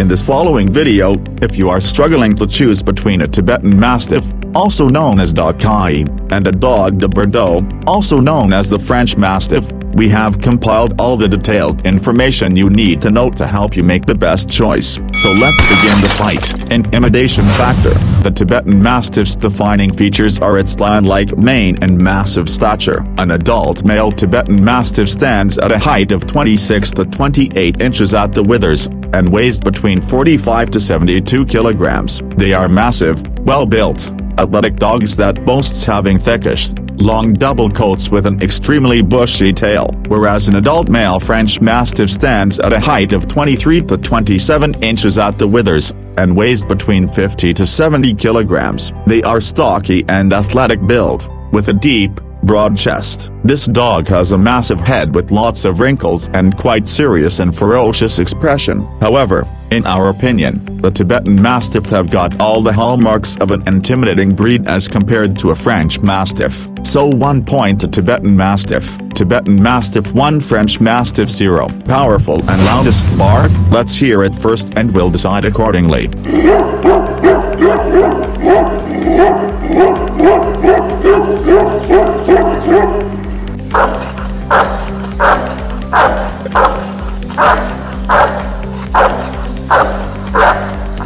In this following video, if you are struggling to choose between a Tibetan Mastiff, also known as Dok-Khyi, and a Dogue de Bordeaux, also known as the French Mastiff, we have compiled all the detailed information you need to know to help you make the best choice. So let's begin the fight. Intimidation Factor. The Tibetan Mastiff's defining features are its lion-like mane and massive stature. An adult male Tibetan Mastiff stands at a height of 26 to 28 inches at the withers, and weighs between 45 to 72 kilograms. They are massive, well-built, athletic dogs that boasts having thickish, long double coats with an extremely bushy tail, whereas an adult male French Mastiff stands at a height of 23 to 27 inches at the withers, and weighs between 50 to 70 kilograms. They are stocky and athletic build, with a deep, broad chest. This dog has a massive head with lots of wrinkles and quite serious and ferocious expression. However, in our opinion, the Tibetan Mastiff have got all the hallmarks of an intimidating breed as compared to a French Mastiff. So 1 point to Tibetan Mastiff. Tibetan Mastiff 1, French Mastiff 0. Powerful and loudest bark? Let's hear it first and we'll decide accordingly.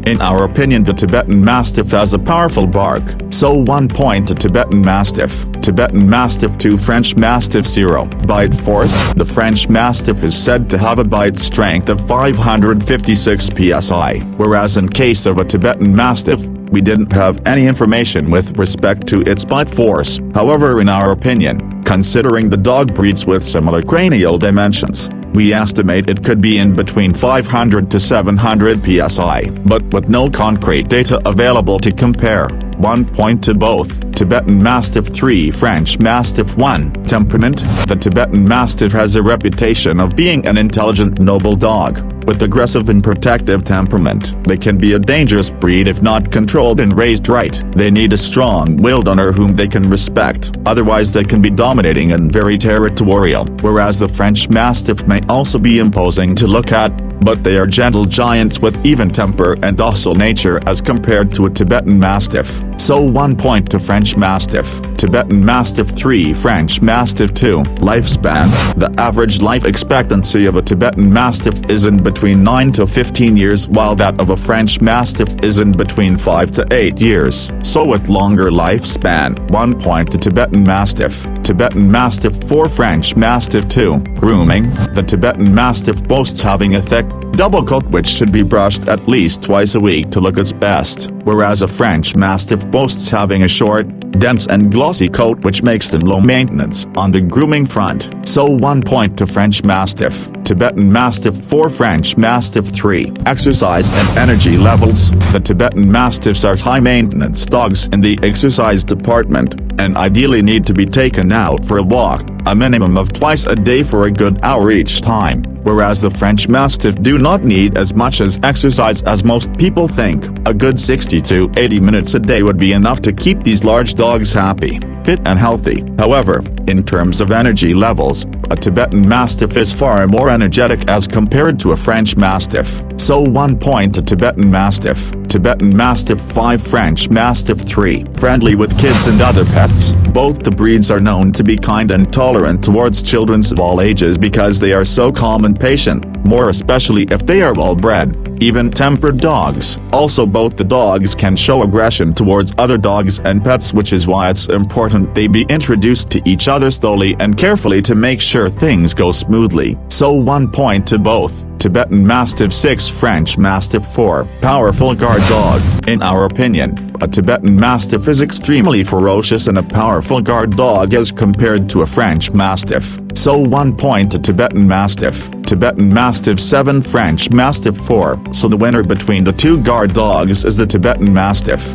In our opinion, the Tibetan Mastiff has a powerful bark, so 1 point to Tibetan Mastiff. Tibetan Mastiff 2, French Mastiff 0. Bite force. The French Mastiff is said to have a bite strength of 556 psi, whereas in case of a Tibetan Mastiff, we didn't have any information with respect to its bite force. However, in our opinion, considering the dog breeds with similar cranial dimensions, we estimate it could be in between 500 to 700 psi, but with no concrete data available to compare. 1 point to both. Tibetan Mastiff 3, French Mastiff 1. Temperament. The Tibetan Mastiff has a reputation of being an intelligent, noble dog, with aggressive and protective temperament. They can be a dangerous breed if not controlled and raised right. They need a strong-willed owner whom they can respect, otherwise they can be dominating and very territorial, whereas the French Mastiff may also be imposing to look at, but they are gentle giants with even temper and docile nature as compared to a Tibetan Mastiff. So 1 point to French Mastiff. Tibetan Mastiff 3, French Mastiff 2. Lifespan. The average life expectancy of a Tibetan Mastiff is in between 9 to 15 years, while that of a French Mastiff is in between 5 to 8 years. So with longer lifespan, 1 point to Tibetan Mastiff. Tibetan Mastiff 4, French Mastiff 2. Grooming. The Tibetan Mastiff boasts having a thick, double coat which should be brushed at least twice a week to look its best, whereas a French Mastiff boasts having a short, dense and glossy coat which makes them low maintenance on the grooming front. So 1 point to French Mastiff. Tibetan Mastiff 4, French Mastiff 3. Exercise and energy levels. The Tibetan Mastiffs are high-maintenance dogs in the exercise department, and ideally need to be taken out for a walk, a minimum of twice a day for a good hour each time, whereas the French Mastiff do not need as much as exercise as most people think. A good 60 to 80 minutes a day would be enough to keep these large dogs happy, fit and healthy. However, in terms of energy levels, a Tibetan Mastiff is far more energetic as compared to a French Mastiff. So 1 point to Tibetan Mastiff. Tibetan Mastiff 5, French Mastiff 3. Friendly with kids and other pets. Both the breeds are known to be kind and tolerant towards children of all ages because they are so calm and patient, more especially if they are well-bred, even-tempered dogs. Also, both the dogs can show aggression towards other dogs and pets, which is why it's important they be introduced to each other slowly and carefully to make sure things go smoothly. So 1 point to both. Tibetan Mastiff 6, French Mastiff 4. Powerful guard dog. In our opinion, a Tibetan Mastiff is extremely ferocious and a powerful guard dog as compared to a French Mastiff. So 1 point to Tibetan Mastiff. Tibetan Mastiff 7, French Mastiff 4. So the winner between the two guard dogs is the Tibetan Mastiff.